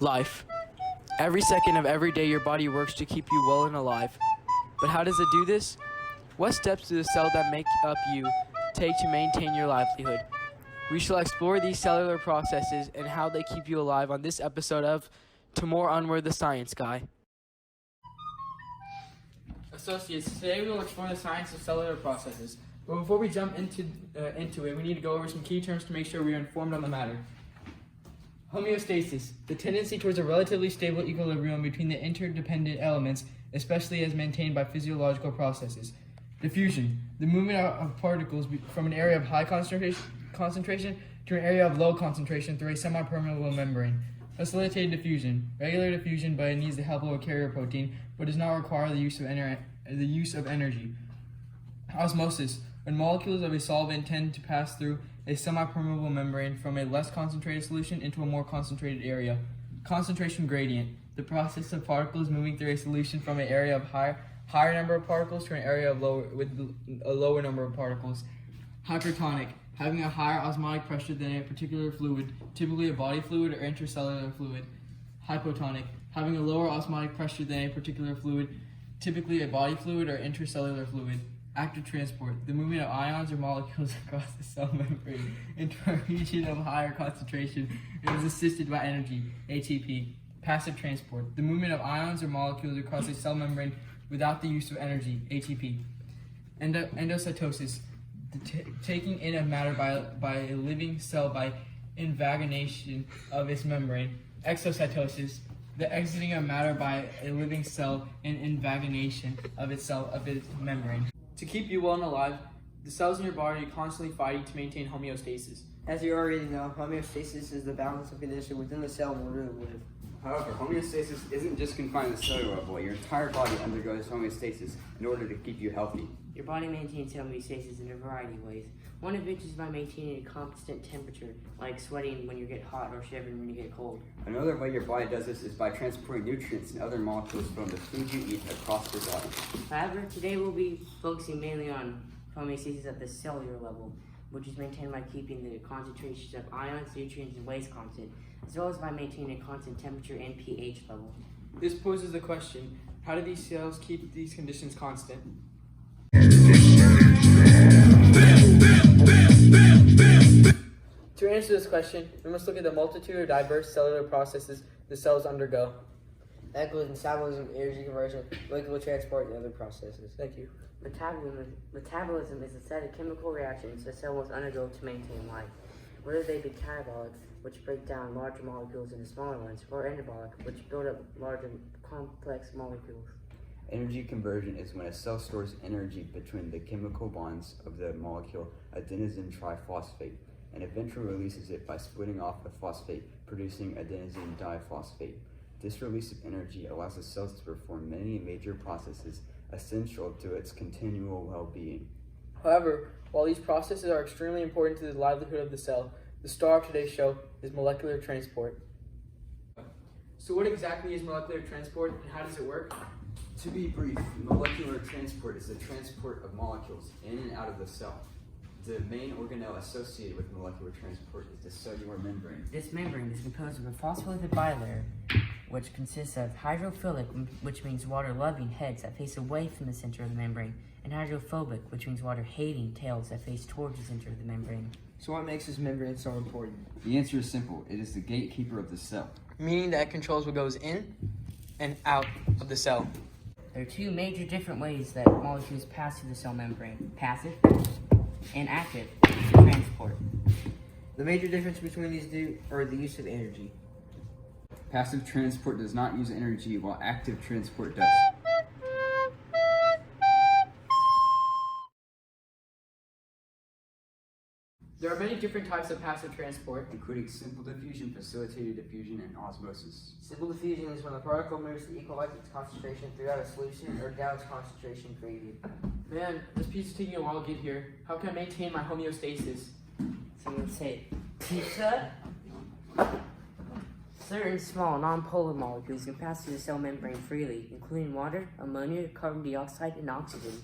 Life. Every second of every day your body works to keep you well and alive. But how does it do this? What steps do the cells that make up you take to maintain your livelihood? We shall explore these cellular processes and how they keep you alive on this episode of To More Onward the Science Guy. Associates, today we will explore the science of cellular processes. But before we jump into it, we need to go over some key terms to make sure we are informed on the matter. Homeostasis, the tendency towards a relatively stable equilibrium between the interdependent elements, especially as maintained by physiological processes. Diffusion, the movement of particles from an area of high concentration to an area of low concentration through a semi-permeable membrane. Facilitated diffusion, regular diffusion, but it needs the help of a carrier protein, but does not require the use of energy. Osmosis, when molecules of a solvent tend to pass through a semi-permeable membrane from a less concentrated solution into a more concentrated area. Concentration gradient, the process of particles moving through a solution from an area of higher number of particles to an area of a lower number of particles. Hypertonic, having a higher osmotic pressure than a particular fluid, typically a body fluid or intracellular fluid. Hypotonic, having a lower osmotic pressure than a particular fluid, typically a body fluid or intracellular fluid. Active transport, the movement of ions or molecules across the cell membrane into a region of higher concentration and is assisted by energy, ATP. Passive transport, the movement of ions or molecules across a cell membrane without the use of energy, ATP. Endocytosis, the taking in of matter by a living cell by invagination of its membrane. Exocytosis, the exiting of matter by a living cell in invagination of its membrane. To keep you well and alive, the cells in your body are constantly fighting to maintain homeostasis. As you already know, homeostasis is the balance of condition within the cell in order to live. However, homeostasis isn't just confined to the cellular level. Your entire body undergoes homeostasis in order to keep you healthy. Your body maintains homeostasis in a variety of ways. One of which is by maintaining a constant temperature, like sweating when you get hot or shivering when you get cold. Another way your body does this is by transporting nutrients and other molecules from the food you eat across your body. However, today we'll be focusing mainly on homeostasis at the cellular level, which is maintained by keeping the concentrations of ions, nutrients, and waste constant, as well as by maintaining a constant temperature and pH level. This poses the question, how do these cells keep these conditions constant? To answer this question, we must look at the multitude of diverse cellular processes the cells undergo. That includes metabolism, energy conversion, molecular transport, and other processes. Thank you. Metabolism is a set of chemical reactions a cell must undergo to maintain life, whether they be catabolic, which break down larger molecules into smaller ones, or anabolic, which build up larger complex molecules. Energy conversion is when a cell stores energy between the chemical bonds of the molecule adenosine triphosphate and eventually releases it by splitting off the phosphate, producing adenosine diphosphate. This release of energy allows the cells to perform many major processes essential to its continual well-being. However, while these processes are extremely important to the livelihood of the cell, the star of today's show is molecular transport. So what exactly is molecular transport and how does it work? To be brief, molecular transport is the transport of molecules in and out of the cell. The main organelle associated with molecular transport is the cellular membrane. This membrane is composed of a phospholipid bilayer, which consists of hydrophilic, which means water-loving heads that face away from the center of the membrane, and hydrophobic, which means water-hating tails that face towards the center of the membrane. So what makes this membrane so important? The answer is simple. It is the gatekeeper of the cell. Meaning that it controls what goes in and out of the cell. There are two major different ways that molecules pass through the cell membrane: passive and active transport. The major difference between these two are the use of energy. Passive transport does not use energy, while active transport does. There are many different types of passive transport, Including simple diffusion, facilitated diffusion, and osmosis. Simple diffusion is when the particle moves to equalize its concentration throughout a solution or down its concentration gradient. Man, this piece is taking a while to get here. How can I maintain my homeostasis? Someone say, pizza? Certain small non-polar molecules can pass through the cell membrane freely, including water, ammonia, carbon dioxide, and oxygen.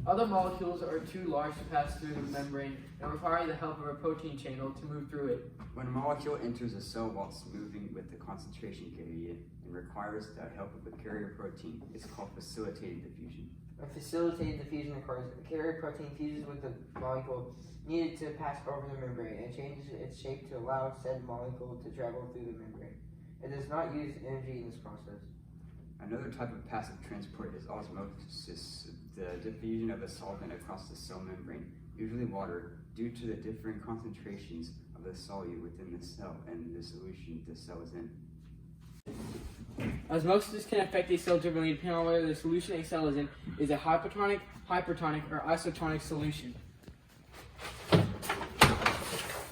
Other molecules are too large to pass through the membrane and require the help of a protein channel to move through it. When a molecule enters a cell while it's moving with the concentration gradient and requires the help of a carrier protein, it's called facilitated diffusion. A facilitated diffusion occurs if the carrier protein fuses with the molecule needed to pass over the membrane and changes its shape to allow said molecule to travel through the membrane. It does not use energy in this process. Another type of passive transport is osmosis, the diffusion of a solvent across the cell membrane, usually water, due to the different concentrations of the solute within the cell and the solution the cell is in. Osmosis can affect a cell differently depending on whether the solution a cell is in is a hypotonic, hypertonic, or isotonic solution.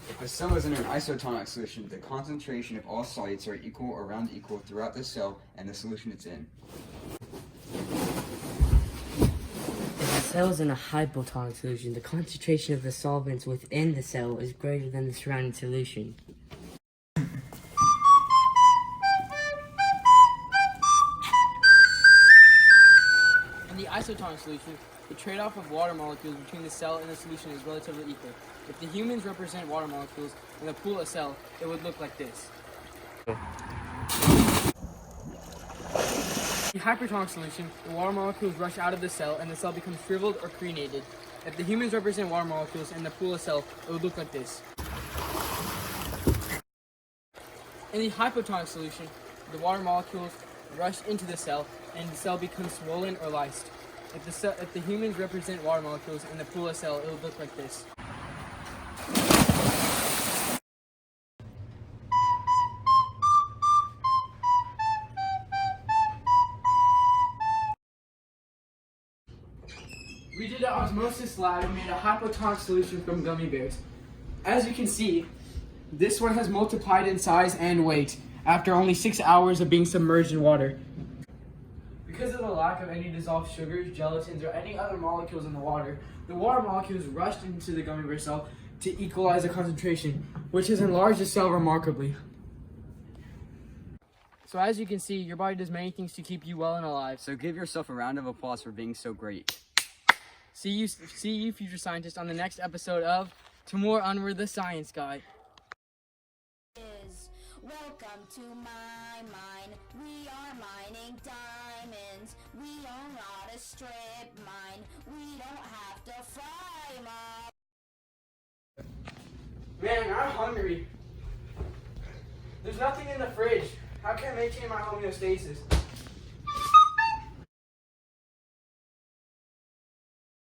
If a cell is in an isotonic solution, the concentration of all solutes are equal or around equal throughout the cell and the solution it's in. If the cell is in a hypotonic solution, the concentration of the solvents within the cell is greater than the surrounding solution. In the isotonic solution, the trade-off of water molecules between the cell and the solution is relatively equal. If the humans represent water molecules in the pool of cell, it would look like this. In the hypertonic solution, the water molecules rush out of the cell and the cell becomes shriveled or crenated. If the humans represent water molecules in the pool of cell, it would look like this. In the hypotonic solution, the water molecules rush into the cell and the cell becomes swollen or lysed. If the humans represent water molecules in the pool of cell, it would look like this. We did an osmosis lab and made a hypotonic solution from gummy bears. As you can see, this one has multiplied in size and weight after only 6 hours of being submerged in water. Because of the lack of any dissolved sugars, gelatins, or any other molecules in the water molecules rushed into the gummy bear cell to equalize the concentration, which has enlarged the cell remarkably. So as you can see, your body does many things to keep you well and alive. So give yourself a round of applause for being so great. See you future scientists on the next episode of To More Onward the Science Guy. Welcome to my mine. We are mining diamonds. We are not a strip mine. We don't have to fry them up. Man, I'm hungry. There's nothing in the fridge. How can I maintain my homeostasis?